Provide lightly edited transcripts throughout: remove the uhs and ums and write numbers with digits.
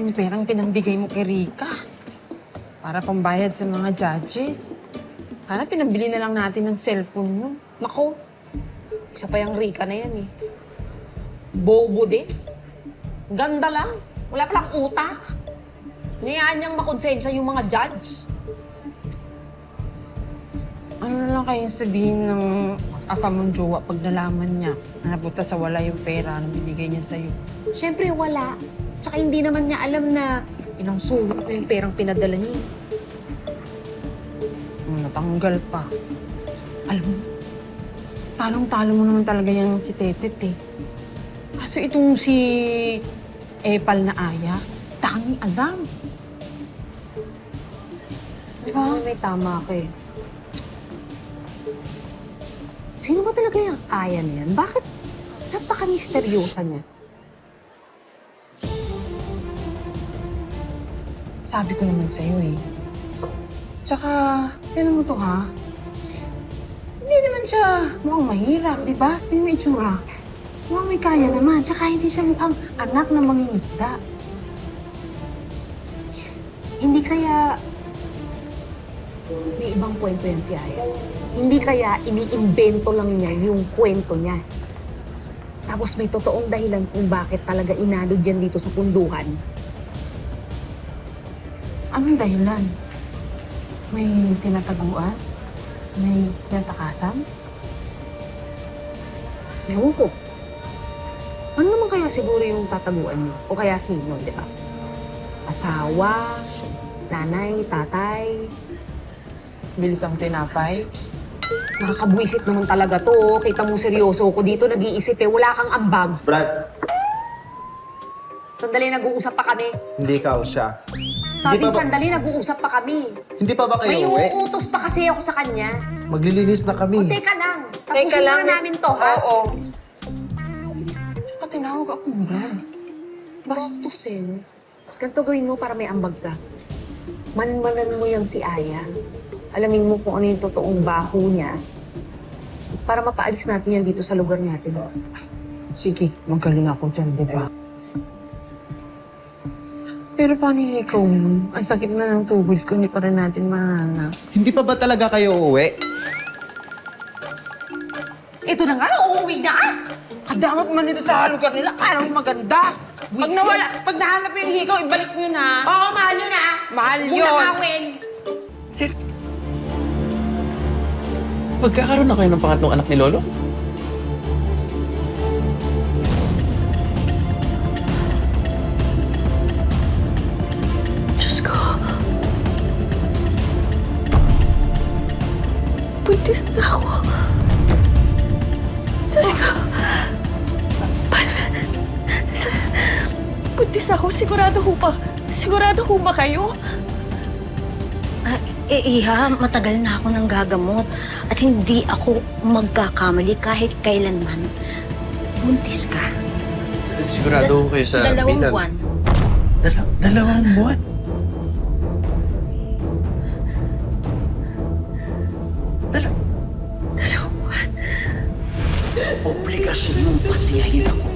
yung perang pinambigay mo kay Rika. Para pambayad sa mga judges. Sana pinabili na lang natin ng cellphone mo. Nako, isa pa yung Rika na yan eh. Bobo din. Ganda lang. Wala palang utak. Niyaan niyang makonsensya yung mga judge. Ano na lang kayong sabihin ng aka mong jowa pag nalaman niya na napunta sa wala yung pera na binigay niya sa'yo? Siyempre wala. Tsaka hindi naman niya alam na pinangsulong ko yung perang pinadala niya. Natanggal pa. Alam mo, talong-talo mo naman talaga yan si Tetet eh. Kaso itong si Epal na Aya, tanging alam. Diba? May tama ka eh. Sino ba talaga yung Aya na yan? Bakit napaka-misteryosa niya? Sabi ko naman sa'yo eh. Tsaka, tinan mo to ha. Hindi naman siya mukhang mahirap, di ba? Tingnan mo yung itsura. Mukhang may kaya naman. Tsaka hindi siya mukhang anak ng mangingisda. Hindi kaya may ibang kwento yan si Aya? Hindi kaya iniimbento lang niya yung kwento niya? Tapos may totoong dahilan kung bakit talaga inalod yan dito sa punduhan? Anong dahilan? May tinataguan? May tinatakasan? Ewan ko. Ano naman kaya siguro yung tataguan niyo? O kaya sino, di ba? Asawa, nanay, tatay. Bili kang tinapay? Nakakabwisit naman talaga to. Kita mo seryoso ko dito, nag-iisip eh. Wala kang ambag. Brad, Sandali, nag-uusap pa kami. hindi ka o siya. Sabing Hindi pa ba- sandali, nag-uusap pa kami. Hindi pa ba May kayo uwi? uutos pa kasi ako sa kanya. Maglilinis na O, kami. teka lang. Tapusin na namin to, ha? Oo. Tsaka tinawag ako Brad. Bastos eh, no? Ganito gawin mo para may ambag ka. Manmanan mo yung si Aya. Alamin mo kung ano yung totoong baho niya para mapaalis natin yan dito sa lugar natin. Sige, magaling ako dyan, di ba? Pero paano yung ikaw mo? Ang sakit na ng tubod ko, hindi pa rin natin mahanap. Hindi pa ba talaga kayo uuwi? Ito na nga, uuwi na! Kadamot man ito sa lugar nila, parang maganda. Pag nawala, pag nahanap yung hikaw, ibalik mo na. Oo, mahal yun ah! Mahal yun. Bunakawin! Magkakaroon na kayo ng pangatlong anak ni Lolo? Diyos ko. Buntis na ako. Diyos ko. Buntis ako. Sigurado ho ba kayo? Iha, matagal na ako nang gagamot at hindi ako magkakamali kahit kailanman. Buntis ka. Sigurado ho kayo sa Dalawang bilan. buwan. Dalawang buwan? Dalawang buwan. Obligasyon mong pasiyahin ako.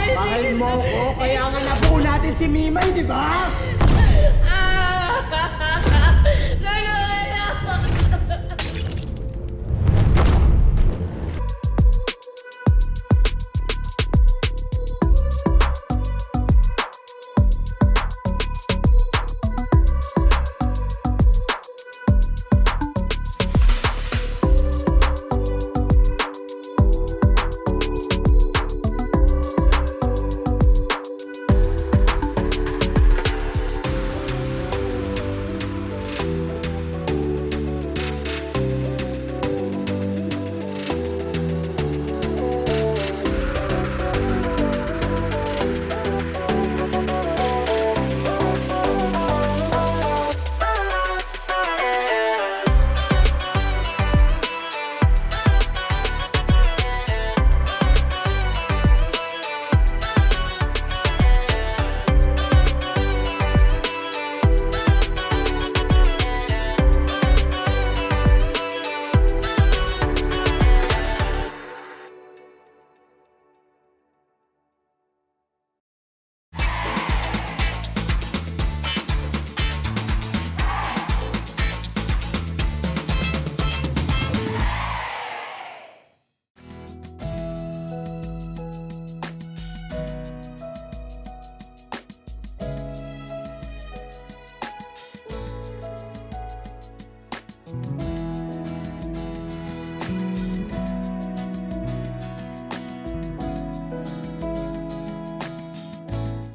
Mahal mo ko, kaya nga nabuo natin si Mimay, di ba?